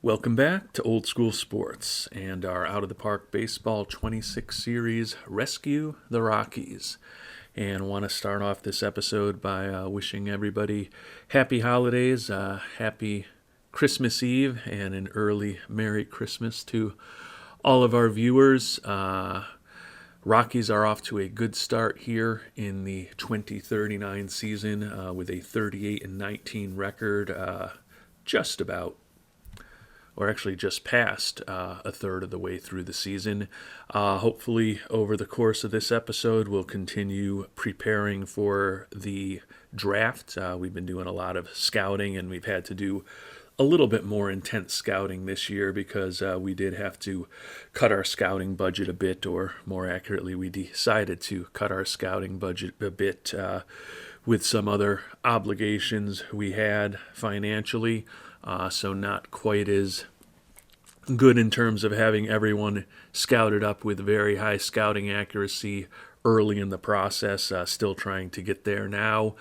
Welcome back to Old School Sports and our Out of the Park Baseball 26 series, Rescue the Rockies. And I want to start off this episode by wishing everybody happy holidays, happy Christmas Eve, and an early Merry Christmas to all of our viewers. Rockies are off to a good start here in the 2039 season with a 38-19 record, just about or actually just past a third of the way through the season. Hopefully, over the course of this episode, we'll continue preparing for the draft. We've been doing a lot of scouting, and we've had to do a little bit more intense scouting this year because we did have to cut our scouting budget a bit, or more accurately, we decided to cut our scouting budget a bit with some other obligations we had financially. So not quite as good in terms of having everyone scouted up with very high scouting accuracy early in the process. Still trying to get there now.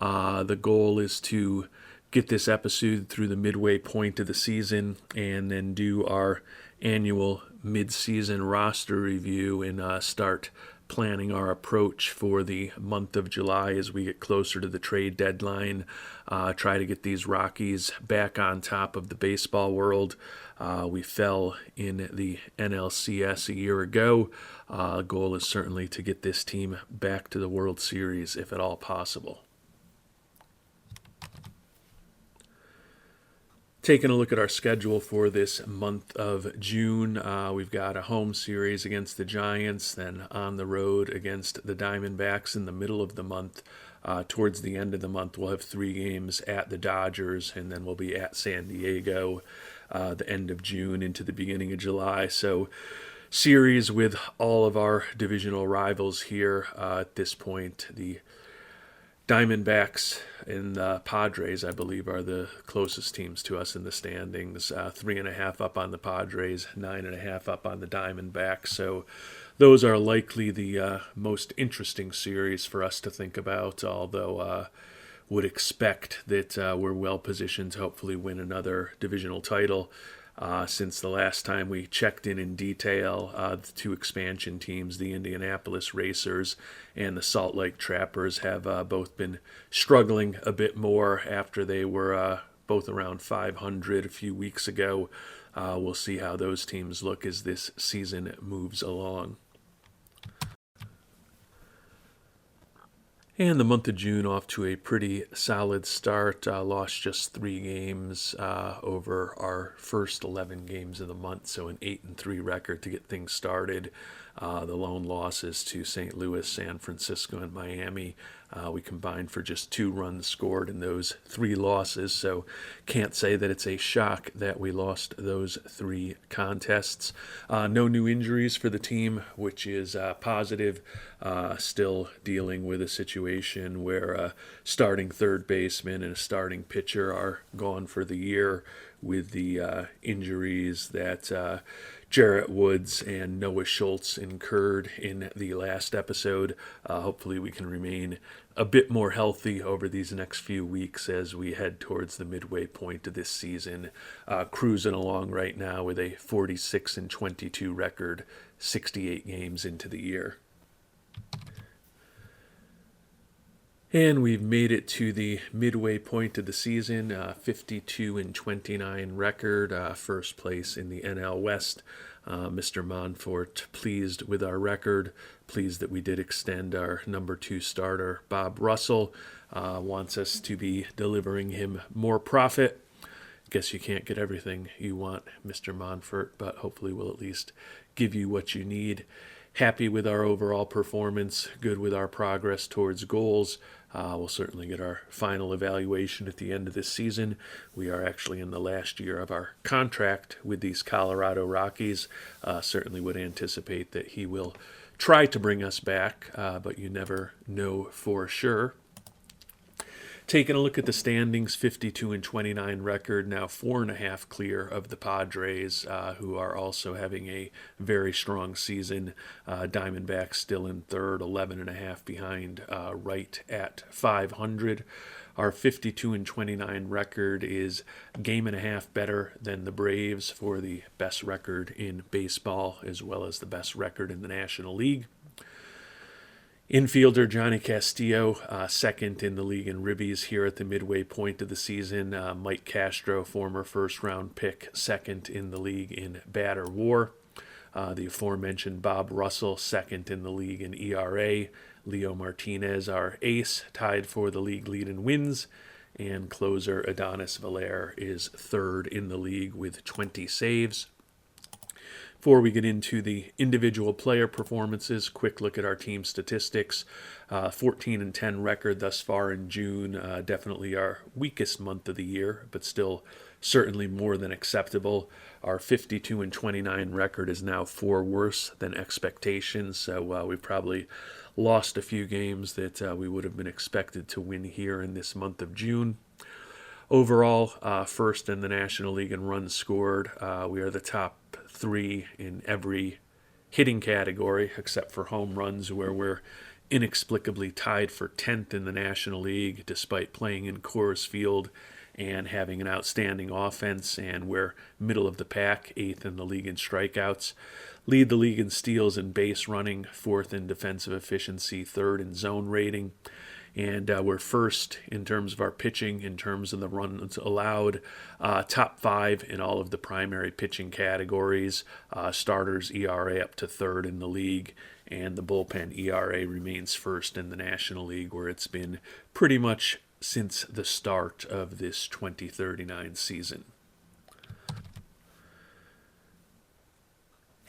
The goal is to get this episode through the midway point of the season and then do our annual mid-season roster review and start planning our approach for the month of July as we get closer to the trade deadline. Try to get these Rockies back on top of the baseball world. We fell in the NLCS a year ago. The goal is certainly to get this team back to the World Series if at all possible. Taking a look at our schedule for this month of June, we've got a home series against the Giants, then on the road against the Diamondbacks in the middle of the month. Towards the end of the month, we'll have 3 games at the Dodgers, and then we'll be at San Diego the end of June into the beginning of July. So series with all of our divisional rivals here at this point. The Diamondbacks and the Padres, I believe, are the closest teams to us in the standings. 3.5 up on the Padres, 9.5 up on the Diamondbacks. So those are likely the most interesting series for us to think about, although would expect that we're well positioned to hopefully win another divisional title. Since the last time we checked in detail, the 2 expansion teams, the Indianapolis Racers and the Salt Lake Trappers, have both been struggling a bit more after they were both around 500 a few weeks ago. We'll see how those teams look as this season moves along. And the month of June off to a pretty solid start. Lost just 3 games over our first 11 games of the month, so an 8-3 record to get things started. The lone losses to St. Louis, San Francisco, and Miami. We combined for just 2 runs scored in those 3 losses, so can't say that it's a shock that we lost those 3 contests. No new injuries for the team, which is positive. Still dealing with a situation where a starting third baseman and a starting pitcher are gone for the year with the injuries that Jarrett Woods and Noah Schultz incurred in the last episode. Hopefully we can remain a bit more healthy over these next few weeks as we head towards the midway point of this season. Cruising along right now with a 46-22 record, 68 games into the year. And we've made it to the midway point of the season, 52-29 record, first place in the NL West. Mr. Monfort pleased with our record, pleased that we did extend our number 2 starter, Bob Russell. Wants us to be delivering him more profit. Guess you can't get everything you want, Mr. Monfort, but hopefully we'll at least give you what you need. Happy with our overall performance, good with our progress towards goals. We'll certainly get our final evaluation at the end of this season. We are actually in the last year of our contract with these Colorado Rockies. Certainly would anticipate that he will try to bring us back, but you never know for sure. Taking a look at the standings, 52-29 record, now 4.5 clear of the Padres, who are also having a very strong season. Diamondbacks still in third, 11.5 behind, right at 500. Our 52-29 record is a game and a half better than the Braves for the best record in baseball, as well as the best record in the National League. Infielder Johnny Castillo, second in the league in ribbies here at the midway point of the season. Mike Castro, former first-round pick, second in the league in batter WAR. The aforementioned Bob Russell, second in the league in ERA. Leo Martinez, our ace, tied for the league lead in wins. And closer Adonis Valer is third in the league with 20 saves. Before we get into the individual player performances, quick look at our team statistics. 14-10 record thus far in June. Definitely our weakest month of the year, but still certainly more than acceptable. Our 52-29 record is now 4 worse than expectations, so we've probably lost a few games that we would have been expected to win here in this month of June. Overall, first in the National League in runs scored. We are the top 3 in every hitting category except for home runs, where we're inexplicably tied for 10th in the National League despite playing in Coors Field and having an outstanding offense, and we're middle of the pack, 8th in the league in strikeouts. Lead the league in steals and base running, 4th in defensive efficiency, 3rd in zone rating. And we're first in terms of our pitching, in terms of the runs allowed, top 5 in all of the primary pitching categories. Starters ERA up to 3rd in the league, and the bullpen ERA remains first in the National League, where it's been pretty much since the start of this 2039 season.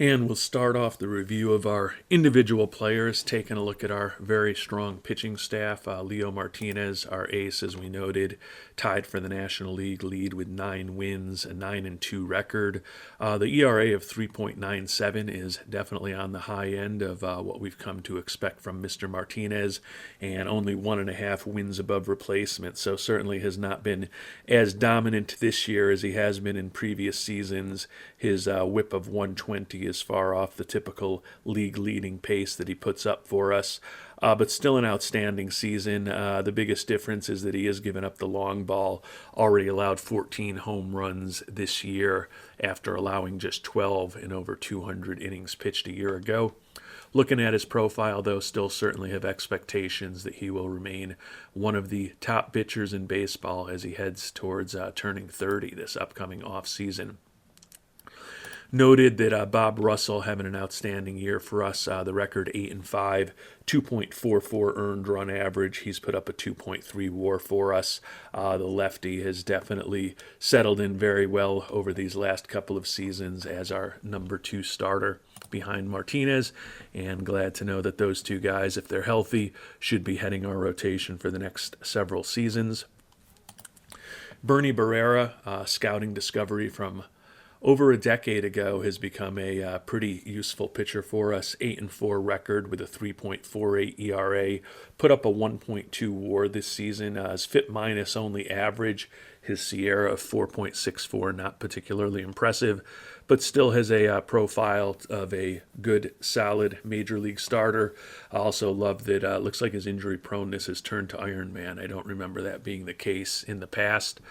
And we'll start off the review of our individual players, taking a look at our very strong pitching staff. Leo Martinez, our ace, as we noted, tied for the National League lead with 9 wins, a 9-2 record. The ERA of 3.97 is definitely on the high end of what we've come to expect from Mr. Martinez, and only 1.5 wins above replacement, so certainly has not been as dominant this year as he has been in previous seasons. His whip of 120 is far off the typical league-leading pace that he puts up for us, but still an outstanding season. The biggest difference is that he has given up the long ball, already allowed 14 home runs this year after allowing just 12 in over 200 innings pitched a year ago. Looking at his profile, though, still certainly have expectations that he will remain one of the top pitchers in baseball as he heads towards turning 30 this upcoming offseason. Noted that Bob Russell having an outstanding year for us. The record 8-5, 2.44 earned run average. He's put up a 2.3 WAR for us. The lefty has definitely settled in very well over these last couple of seasons as our number 2 starter behind Martinez, and glad to know that those two guys, if they're healthy, should be heading our rotation for the next several seasons. Bernie Barrera, scouting discovery from over a decade ago, has become a pretty useful pitcher for us. 8-4 record with a 3.48 ERA. Put up a 1.2 WAR this season. His FIP minus only average. His Sierra of 4.64, not particularly impressive, but still has a profile of a good, solid major league starter. I also love that it looks like his injury proneness has turned to Iron Man. I don't remember that being the case in the past.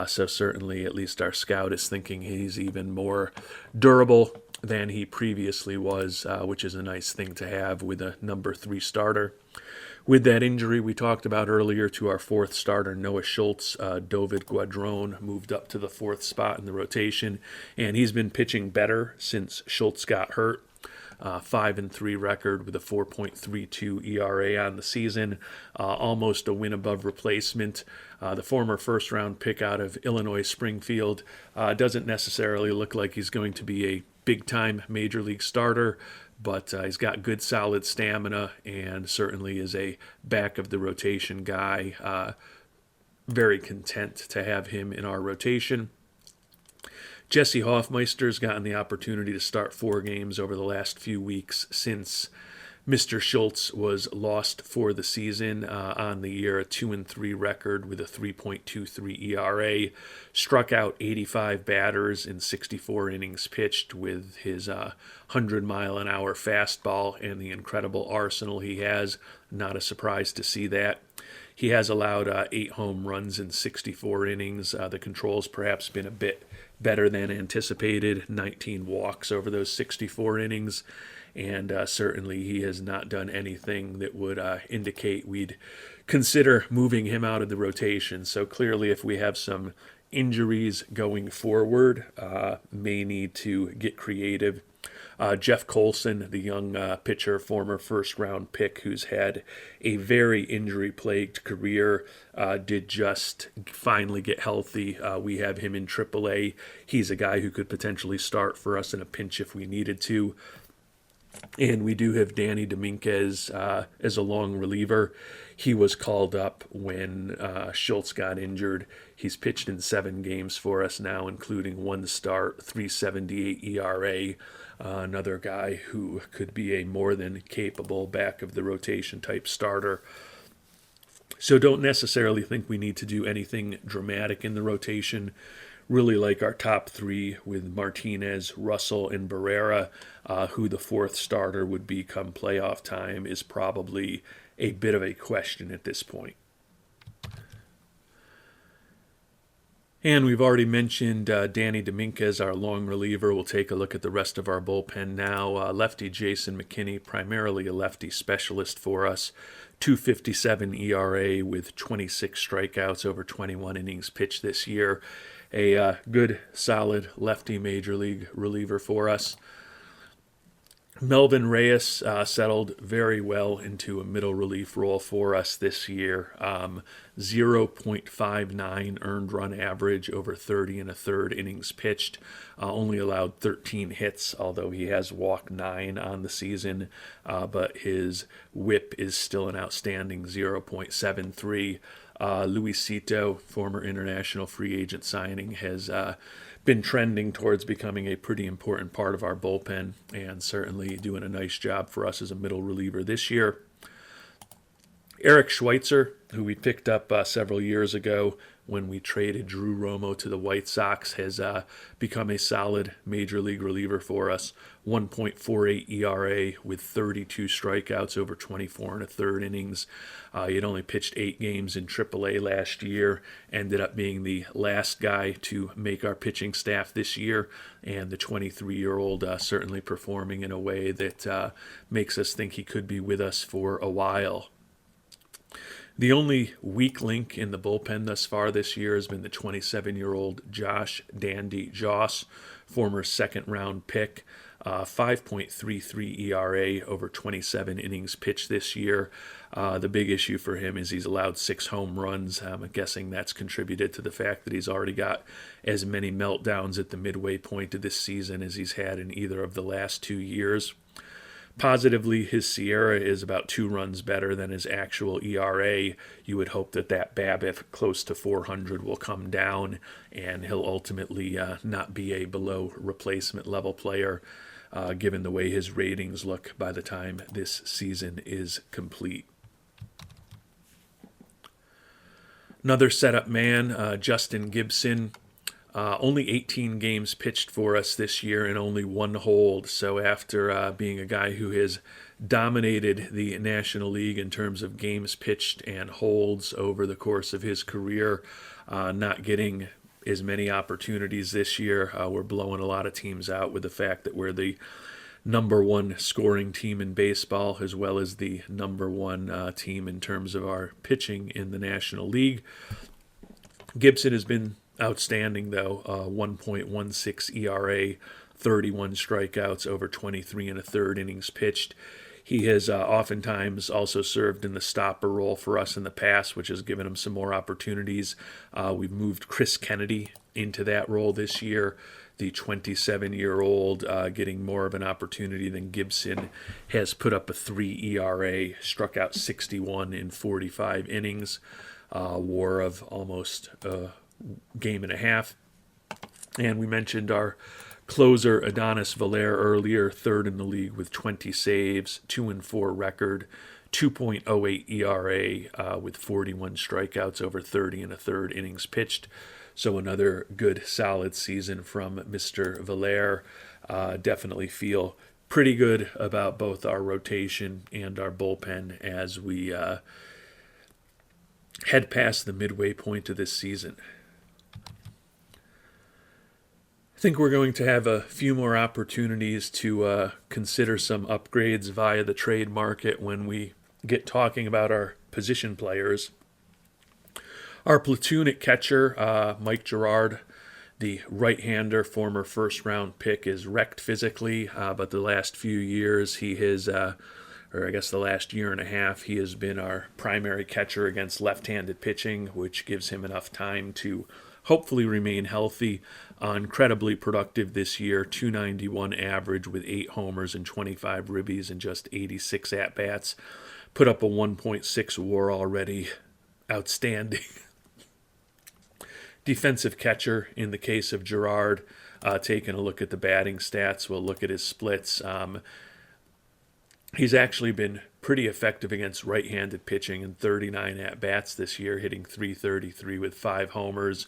So certainly, at least our scout is thinking he's even more durable than he previously was, which is a nice thing to have with a number 3 starter. With that injury we talked about earlier to our 4th starter, Noah Schultz, David Guadron moved up to the 4th spot in the rotation, and he's been pitching better since Schultz got hurt. 5-3 record with a 4.32 ERA on the season, almost a win above replacement. The former first-round pick out of Illinois Springfield doesn't necessarily look like he's going to be a big-time major league starter, but he's got good, solid stamina and certainly is a back-of-the-rotation guy. Very content to have him in our rotation. Jesse Hoffmeister's gotten the opportunity to start 4 games over the last few weeks since Mr. Schultz was lost for the season. On the year, a 2-3 record with a 3.23 ERA. Struck out 85 batters in 64 innings pitched with his 100-mile-an-hour fastball and the incredible arsenal he has. Not a surprise to see that. He has allowed 8 home runs in 64 innings. The control's perhaps been a bit better than anticipated, 19 walks over those 64 innings, and certainly he has not done anything that would indicate we'd consider moving him out of the rotation. So clearly, if we have some injuries going forward, may need to get creative. Jeff Colson, the young pitcher, former first-round pick, who's had a very injury-plagued career, did just finally get healthy. We have him in AAA. He's a guy who could potentially start for us in a pinch if we needed to. And we do have Danny Dominguez as a long reliever. He was called up when Schultz got injured. He's pitched in 7 games for us now, including 1 start, 3.78 ERA. Another guy who could be a more than capable back of the rotation type starter. So don't necessarily think we need to do anything dramatic in the rotation. Really like our top 3 with Martinez, Russell, and Barrera. Who the 4th starter would be come playoff time is probably a bit of a question at this point. And we've already mentioned Danny Dominguez, our long reliever. We'll take a look at the rest of our bullpen now. Lefty Jason McKinney, primarily a lefty specialist for us. 2.57 ERA with 26 strikeouts over 21 innings pitched this year. A good, solid lefty major league reliever for us. Melvin Reyes settled very well into a middle relief role for us this year. 0.59 earned run average over 30 and a third innings pitched. Only allowed 13 hits, although he has walked 9 on the season. But his whip is still an outstanding 0.73. Luisito, former international free agent signing, has been trending towards becoming a pretty important part of our bullpen and certainly doing a nice job for us as a middle reliever this year. Eric Schweitzer, who we picked up several years ago when we traded Drew Romo to the White Sox, has become a solid major league reliever for us. 1.48 ERA with 32 strikeouts over 24 and a third innings. He had only pitched 8 games in AAA last year, ended up being the last guy to make our pitching staff this year, and the 23-year-old certainly performing in a way that makes us think he could be with us for a while. The only weak link in the bullpen thus far this year has been the 27-year-old Josh Dandy Joss, former second-round pick. 5.33 ERA over 27 innings pitched this year. The big issue for him is he's allowed 6 home runs. I'm guessing that's contributed to the fact that he's already got as many meltdowns at the midway point of this season as he's had in either of the last 2 years. Positively, his Sierra is about 2 runs better than his actual ERA. You would hope that BABIP close to 400 will come down and he'll ultimately not be a below replacement level player, given the way his ratings look by the time this season is complete. Another setup man, Justin Gibson. Only 18 games pitched for us this year and only 1 hold. So after being a guy who has dominated the National League in terms of games pitched and holds over the course of his career, not getting as many opportunities this year, we're blowing a lot of teams out with the fact that we're the number 1 scoring team in baseball, as well as the number 1 team in terms of our pitching in the National League. Gibson has been outstanding, though. 1.16 ERA, 31 strikeouts over 23 and a third innings pitched. He has oftentimes also served in the stopper role for us in the past, which has given him some more opportunities. We've moved Chris Kennedy into that role this year. The 27-year-old getting more of an opportunity than Gibson, has put up a 3 ERA, struck out 61 in 45 innings, WAR of almost game and a half. And we mentioned our closer Adonis Valer earlier, 3rd in the league with 20 saves, 2-4 record, 2.08 ERA with 41 strikeouts over 30 and a third innings pitched. So another good solid season from Mr. Valer. Definitely feel pretty good about both our rotation and our bullpen as we head past the midway point of this season. I think we're going to have a few more opportunities to consider some upgrades via the trade market when we get talking about our position players. Our platoon at catcher, Mike Girard, the right-hander, former first-round pick, is wrecked physically, but the last few years he has, or I guess the last year and a half, he has been our primary catcher against left-handed pitching, which gives him enough time to hopefully remain healthy. Incredibly productive this year, 291 average with 8 homers and 25 ribbies and just 86 at-bats. Put up a 1.6 WAR already. Outstanding. Defensive catcher in the case of Girard. Taking a look at the batting stats, we'll look at his splits. He's actually been pretty effective against right-handed pitching in 39 at-bats this year, hitting .333 with 5 homers.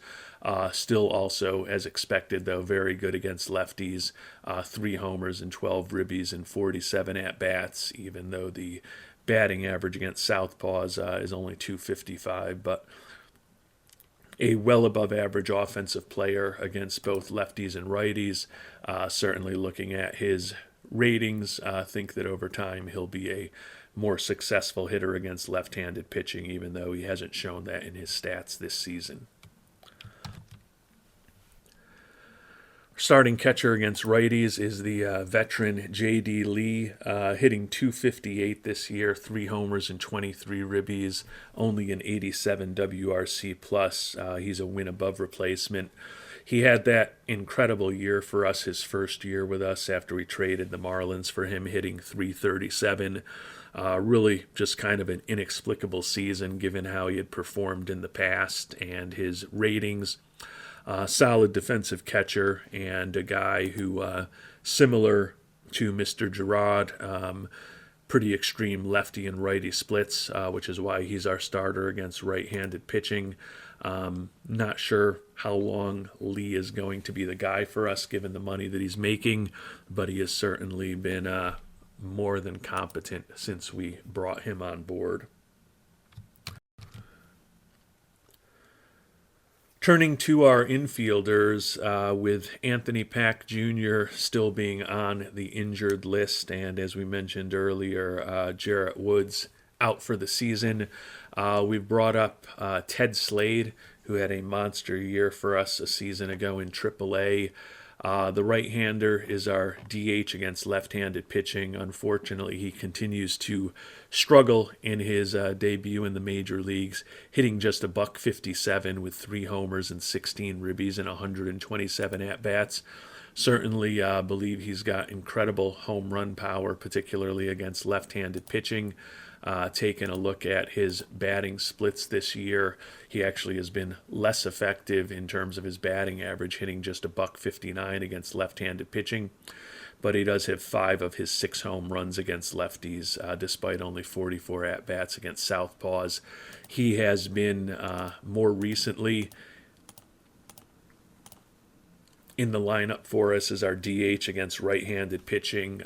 Still also, as expected, though, very good against lefties. 3 homers and 12 ribbies and 47 at-bats, even though the batting average against southpaws is only .255, but a well above average offensive player against both lefties and righties. Certainly looking at his ratings, think that over time he'll be a more successful hitter against left-handed pitching, even though he hasn't shown that in his stats this season. Starting catcher against righties is the veteran J.D. Lee, hitting .258 this year, 3 homers and 23 ribbies, only an 87 WRC plus. He's a win above replacement. He had that incredible year for us, his first year with us after we traded the Marlins for him, hitting .337. Really just kind of an inexplicable season given how he had performed in the past and his ratings. Solid defensive catcher and a guy who, similar to Mr. Girard, pretty extreme lefty and righty splits, which is why he's our starter against right-handed pitching. Not sure how long Lee is going to be the guy for us given the money that he's making, but he has certainly been more than competent since we brought him on board. Turning to our infielders, with Anthony Pack Jr. still being on the injured list, and as we mentioned earlier, Jarrett Woods out for the season. We've brought up Ted Slade, who had a monster year for us a season ago in AAA. The right-hander is our DH against left-handed pitching. Unfortunately, he continues to struggle in his debut in the major leagues, hitting just a .157 with 3 homers and 16 ribbies and 127 at-bats. Certainly believe he's got incredible home run power, particularly against left-handed pitching. Taking a look at his batting splits this year, he actually has been less effective in terms of his batting average, hitting just a .159 against left-handed pitching. But he does have 5 of his 6 home runs against lefties, despite only 44 at-bats against southpaws. He has been more recently in the lineup for us as our DH against right-handed pitching,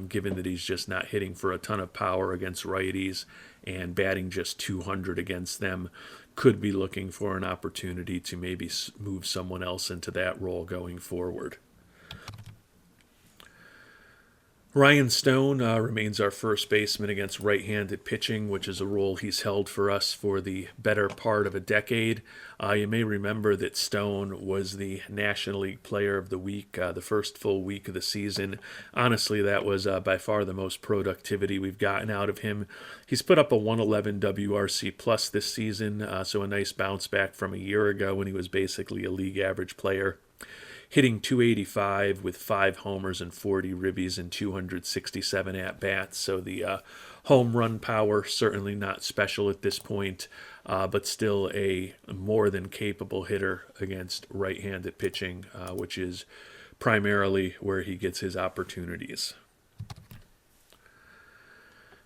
given that he's just not hitting for a ton of power against righties and batting just .200 against them. Could be looking for an opportunity to maybe move someone else into that role going forward. Ryan Stone remains our first baseman against right-handed pitching, which is a role he's held for us for the better part of a decade. You may remember that Stone was the National League Player of the Week, the first full week of the season. Honestly, that was by far the most productivity we've gotten out of him. He's put up a 111 WRC plus this season, so a nice bounce back from a year ago when he was basically a league average player. Hitting .285 with 5 homers and 40 ribbies and 267 at-bats. So the home run power, certainly not special at this point, but still a more than capable hitter against right-handed pitching, which is primarily where he gets his opportunities.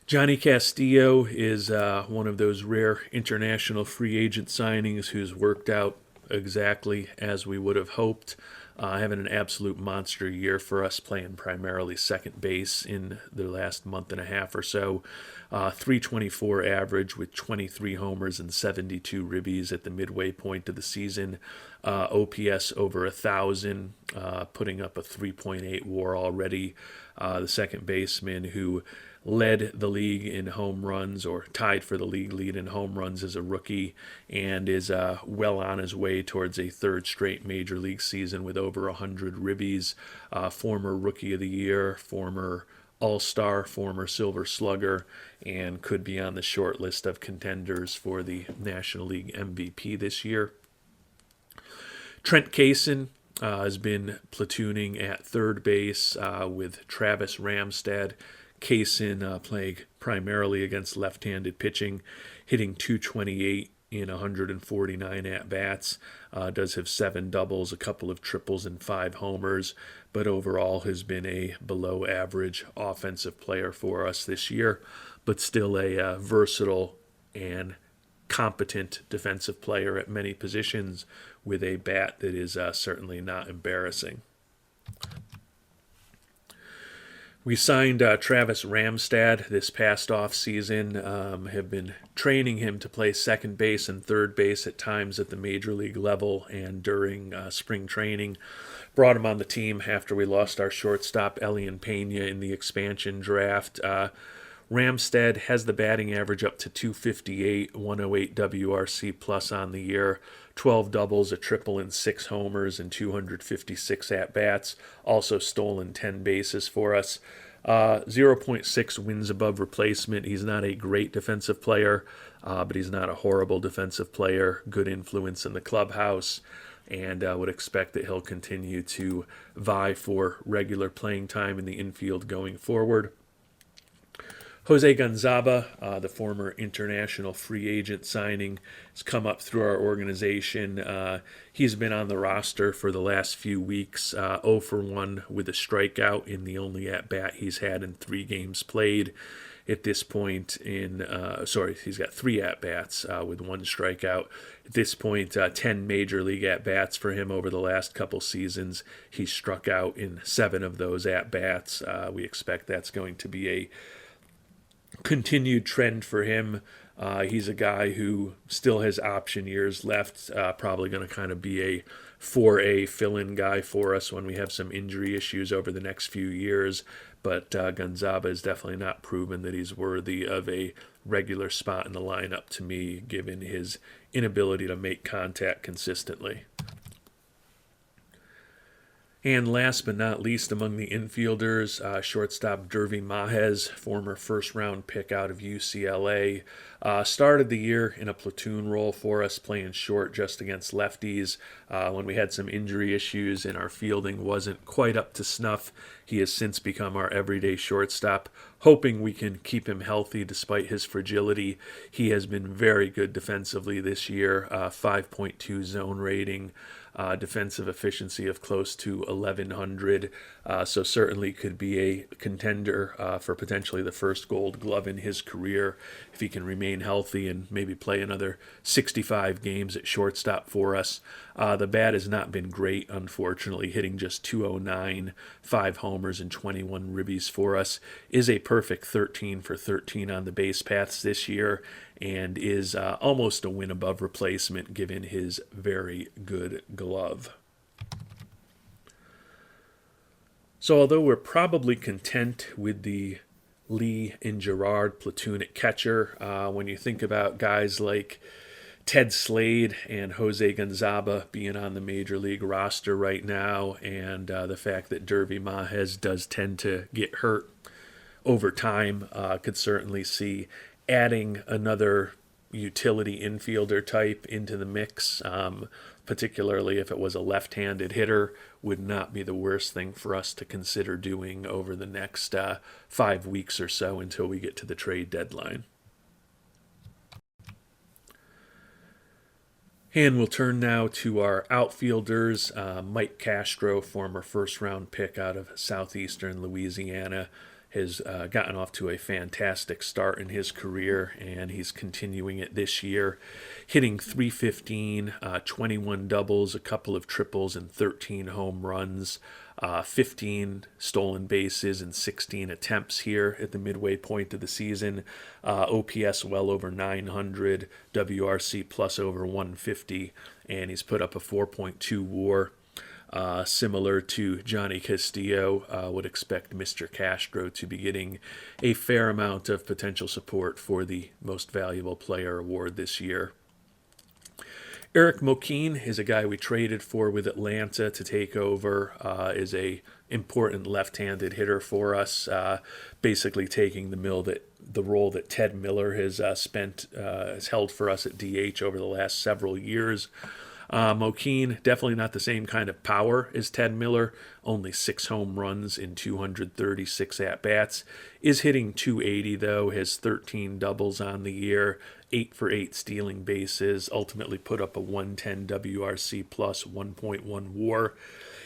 Johnny Castillo is one of those rare international free agent signings who's worked out exactly as we would have hoped. having an absolute monster year for us, playing primarily second base in the last month and a half or so. 324 average with 23 homers and 72 ribbies at the midway point of the season. OPS over 1,000, putting up a 3.8 WAR already. The second baseman who led the league in home runs, or tied for the league lead in home runs as a rookie, and is well on his way towards a third straight major league season with over 100 ribbies. Former Rookie of the Year, former All-Star, former Silver Slugger, and could be on the short list of contenders for the National League MVP this year. Trent Kaysen has been platooning at third base with Travis Ramstad. Kaysen playing primarily against left-handed pitching, hitting .228 in 149 at-bats. Does have 7 doubles, a couple of triples, and 5 homers, but overall has been a below-average offensive player for us this year, but still a versatile and competent defensive player at many positions with a bat that is certainly not embarrassing. We signed Travis Ramstad this past offseason, have been training him to play second base and third base at times at the major league level and during spring training. Brought him on the team after we lost our shortstop, Elian Pena, in the expansion draft. Ramstad has the batting average up to .258, 108 WRC plus on the year, 12 doubles, a triple, and 6 homers, and 256 at-bats. Also stolen 10 bases for us. 0.6 wins above replacement. He's not a great defensive player, but he's not a horrible defensive player. Good influence in the clubhouse, and would expect that he'll continue to vie for regular playing time in the infield going forward. Jose Gonzaba, the former international free agent signing, has come up through our organization. He's been on the roster for the last few weeks, 0 for 1 with a strikeout in the only at-bat he's had in 3 games played. At this point he's got 3 at-bats with 1 strikeout. At this point, 10 major league at-bats for him over the last couple seasons. He's struck out in 7 of those at-bats. We expect that's going to be a continued trend for him. He's a guy who still has option years left, probably going to kind of be a 4A fill-in guy for us when we have some injury issues over the next few years, but Gonzaba has definitely not proven that he's worthy of a regular spot in the lineup to me, given his inability to make contact consistently. And last but not least among the infielders, shortstop Dervi Mahez, former first-round pick out of UCLA, started the year in a platoon role for us, playing short just against lefties. When we had some injury issues and our fielding wasn't quite up to snuff, he has since become our everyday shortstop. Hoping we can keep him healthy despite his fragility. He has been very good defensively this year, 5.2 zone rating. Defensive efficiency of close to 1,100, so certainly could be a contender for potentially the first Gold Glove in his career if he can remain healthy and maybe play another 65 games at shortstop for us. The bat has not been great, unfortunately, hitting just .209, 5 homers and 21 ribbies for us. Is a perfect 13 for 13 on the base paths this year, and is almost a win above replacement given his very good glove. So although we're probably content with the Lee and Gerard platoon at catcher, when you think about guys like Ted Slade and Jose Gonzaba being on the major league roster right now, and the fact that Dervi Mahez does tend to get hurt over time, could certainly see adding another utility infielder type into the mix, particularly if it was a left-handed hitter, would not be the worst thing for us to consider doing over the next 5 weeks or so until we get to the trade deadline. And we'll turn now to our outfielders. Mike Castro, former first-round pick out of southeastern Louisiana, has gotten off to a fantastic start in his career, and he's continuing it this year, hitting .315, 21 doubles, a couple of triples, and 13 home runs, 15 stolen bases, and 16 attempts here at the midway point of the season. OPS well over 900, WRC plus over 150, and he's put up a 4.2 WAR. Similar to Johnny Castillo, would expect Mr. Castro to be getting a fair amount of potential support for the Most Valuable Player award this year. Eric Mokeen is a guy we traded for with Atlanta to take over, is a important left-handed hitter for us, basically taking the role that Ted Miller has held for us at DH over the last several years. Mokeen, definitely not the same kind of power as Ted Miller, only 6 home runs in 236 at-bats. Is hitting .280 though, has 13 doubles on the year, 8 for 8 stealing bases, ultimately put up a 110 WRC plus 1.1 WAR.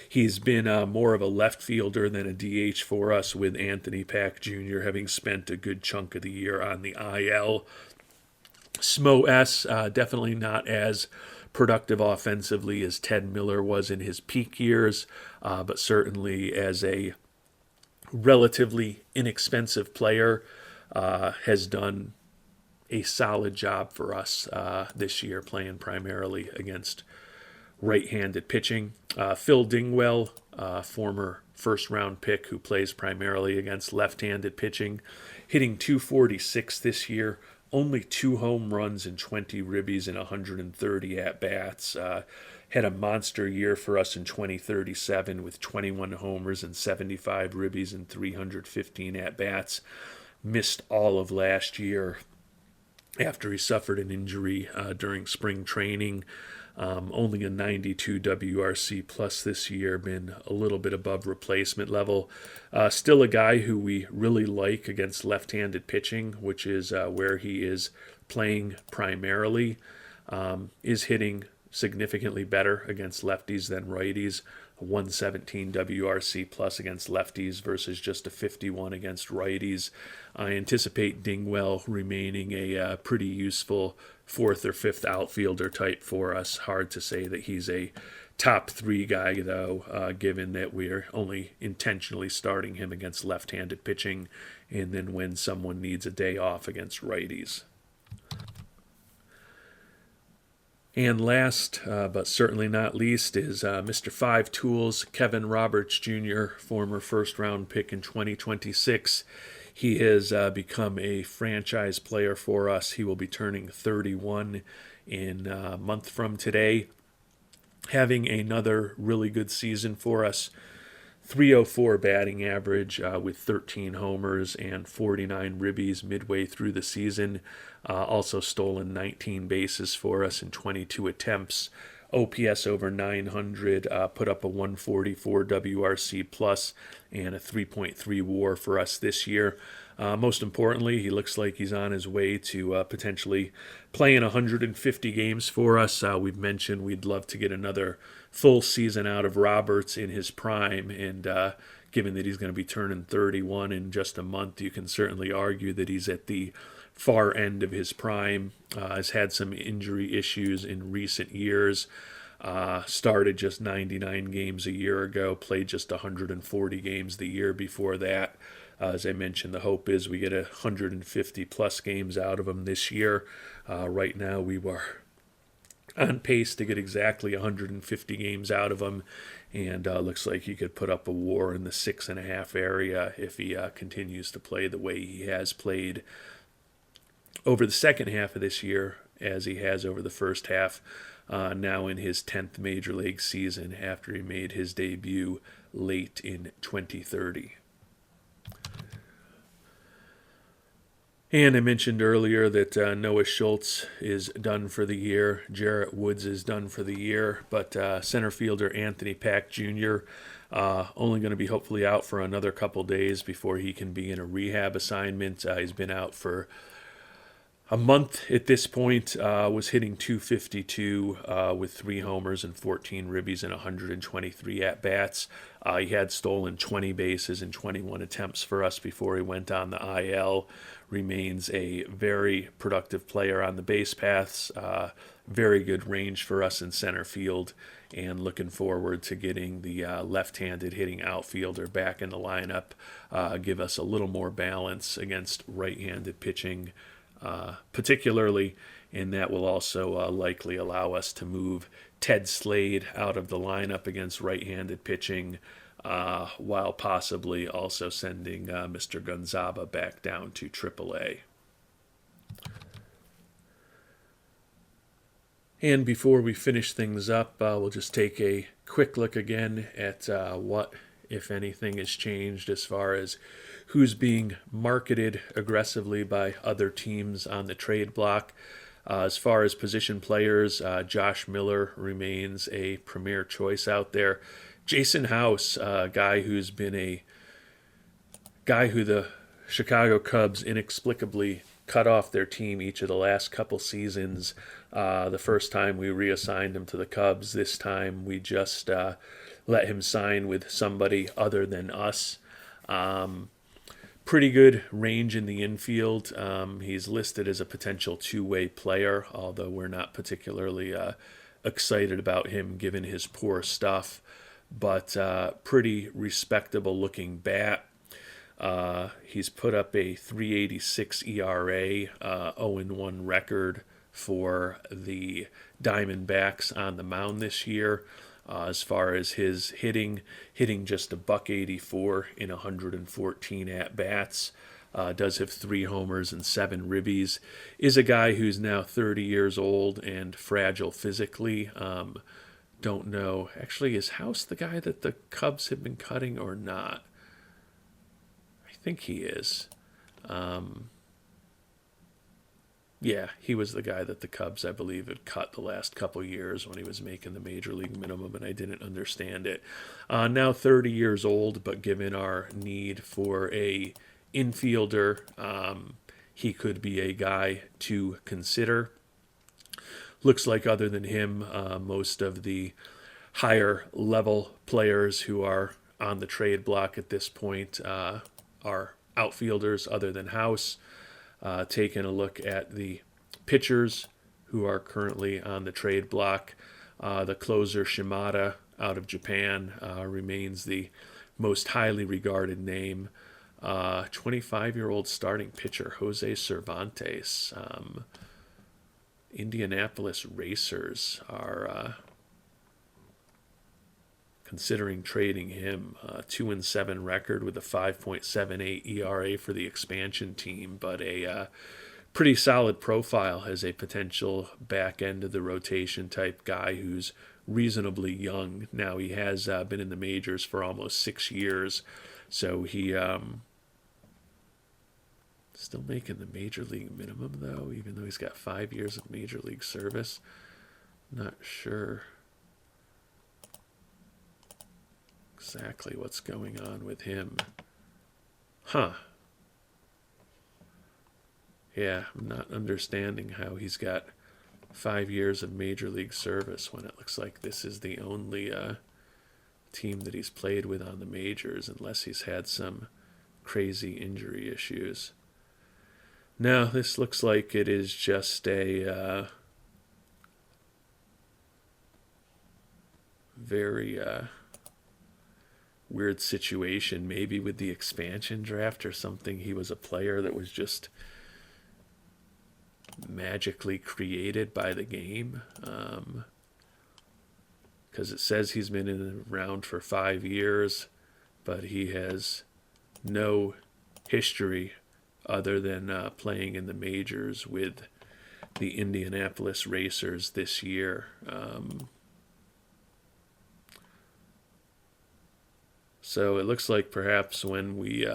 He's been more of a left fielder than a DH for us, with Anthony Pack Jr. having spent a good chunk of the year on the IL. Smo S, definitely not as productive offensively as Ted Miller was in his peak years, but certainly as a relatively inexpensive player, has done a solid job for us this year, playing primarily against right-handed pitching. Phil Dingwell, former first-round pick who plays primarily against left-handed pitching, hitting .246 this year, only 2 home runs and 20 ribbies in 130 at-bats. Had a monster year for us in 2037 with 21 homers and 75 ribbies and 315 at-bats. Missed all of last year after he suffered an injury during spring training. Only a 92 WRC plus this year, been a little bit above replacement level. Still a guy who we really like against left-handed pitching, which is where he is playing primarily. Is hitting significantly better against lefties than righties. A 117 WRC plus against lefties versus just a 51 against righties. I anticipate Dingwell remaining a pretty useful 4th or 5th outfielder type for us. Hard to say that he's a top 3 guy, though, given that we're only intentionally starting him against left-handed pitching, and then when someone needs a day off against righties. And last, but certainly not least, is Mr. 5 Tools, Kevin Roberts Jr., former first-round pick in 2026. He has become a franchise player for us. He will be turning 31 in a month from today, having another really good season for us. .304 batting average with 13 homers and 49 ribbies midway through the season. Also stolen 19 bases for us in 22 attempts. OPS over 900, put up a 144 WRC plus and a 3.3 WAR for us this year. Most importantly, he looks like he's on his way to potentially playing 150 games for us. We've mentioned we'd love to get another full season out of Roberts in his prime, and given that he's going to be turning 31 in just a month, you can certainly argue that he's at the far end of his prime. Has had some injury issues in recent years. Started just 99 games a year ago, played just 140 games the year before that. As I mentioned, the hope is we get 150 plus games out of him this year. Right now we are on pace to get exactly 150 games out of him, and looks like he could put up a WAR in the 6.5 area if he continues to play the way he has played over the second half of this year, as he has over the first half, now in his 10th Major League season after he made his debut late in 2030. And I mentioned earlier that Noah Schultz is done for the year. Jarrett Woods is done for the year. But center fielder Anthony Pack Jr. Only going to be hopefully out for another couple days before he can be in a rehab assignment. He's been out for a month at this point, was hitting 252 with 3 homers and 14 ribbies and 123 at bats. He had stolen 20 bases in 21 attempts for us before he went on the IL. Remains a very productive player on the base paths. Very good range for us in center field, and looking forward to getting the left-handed hitting outfielder back in the lineup. Give us a little more balance against right-handed pitching, particularly, and that will also likely allow us to move Ted Slade out of the lineup against right-handed pitching, while possibly also sending Mr. Gonzaba back down to AAA. And before we finish things up, we'll just take a quick look again at what, if anything, has changed as far as who's being marketed aggressively by other teams on the trade block. As far as position players, Josh Miller remains a premier choice out there. Jason House, a guy who's been a guy who the Chicago Cubs inexplicably cut off their team each of the last couple seasons. The first time we reassigned him to the Cubs. This time we just let him sign with somebody other than us. Pretty good range in the infield. He's listed as a potential two-way player, although we're not particularly excited about him given his poor stuff. But pretty respectable looking bat. He's put up a 3.86 ERA, 0-1 record for the Diamondbacks on the mound this year. As far as his hitting just a .184 in 114 at-bats. Does have 3 homers and 7 ribbies. Is a guy who's now 30 years old and fragile physically. Don't know. Actually, is House the guy that the Cubs have been cutting or not? I think he is. Yeah, he was the guy that the Cubs, I believe, had cut the last couple years when he was making the major league minimum, and I didn't understand it. Now 30 years old, but given our need for a infielder, he could be a guy to consider. Looks like other than him, most of the higher level players who are on the trade block at this point are outfielders other than House. Taking a look at the pitchers who are currently on the trade block, the closer Shimada out of Japan remains the most highly regarded name. 25-year-old starting pitcher Jose Cervantes. Indianapolis Racers are considering trading him. 2-7 record with a 5.78 ERA for the expansion team, but a pretty solid profile as a potential back end of the rotation type guy who's reasonably young. Now he has been in the majors for almost 6 years, so he still making the major league minimum though, even though he's got 5 years of major league service. Not sure exactly what's going on with him. Yeah, I'm not understanding how he's got 5 years of major league service when it looks like this is the only team that he's played with on the majors, unless he's had some crazy injury issues. No, this looks like it is just a very weird situation. Maybe with the expansion draft or something, he was a player that was just magically created by the game. Because it says he's been around for 5 years, but he has no history other than playing in the majors with the Indianapolis Racers this year. So it looks like perhaps when we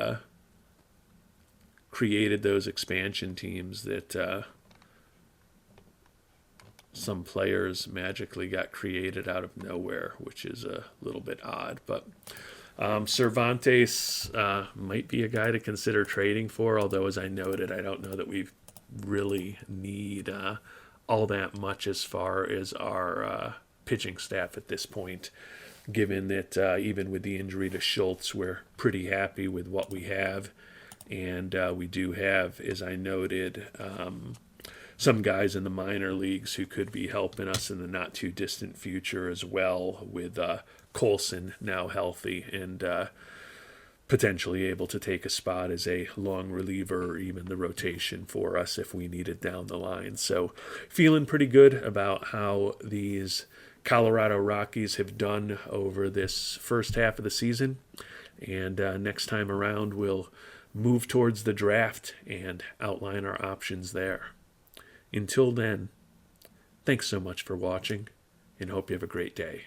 created those expansion teams that some players magically got created out of nowhere, which is a little bit odd. But Cervantes might be a guy to consider trading for, although as I noted, I don't know that we've really need all that much as far as our pitching staff at this point, given that even with the injury to Schultz, we're pretty happy with what we have. And we do have, as I noted, some guys in the minor leagues who could be helping us in the not too distant future as well, with Colson now healthy and potentially able to take a spot as a long reliever or even the rotation for us if we need it down the line. So feeling pretty good about how these Colorado Rockies have done over this first half of the season. And next time around, we'll move towards the draft and outline our options there. Until then, thanks so much for watching, and hope you have a great day.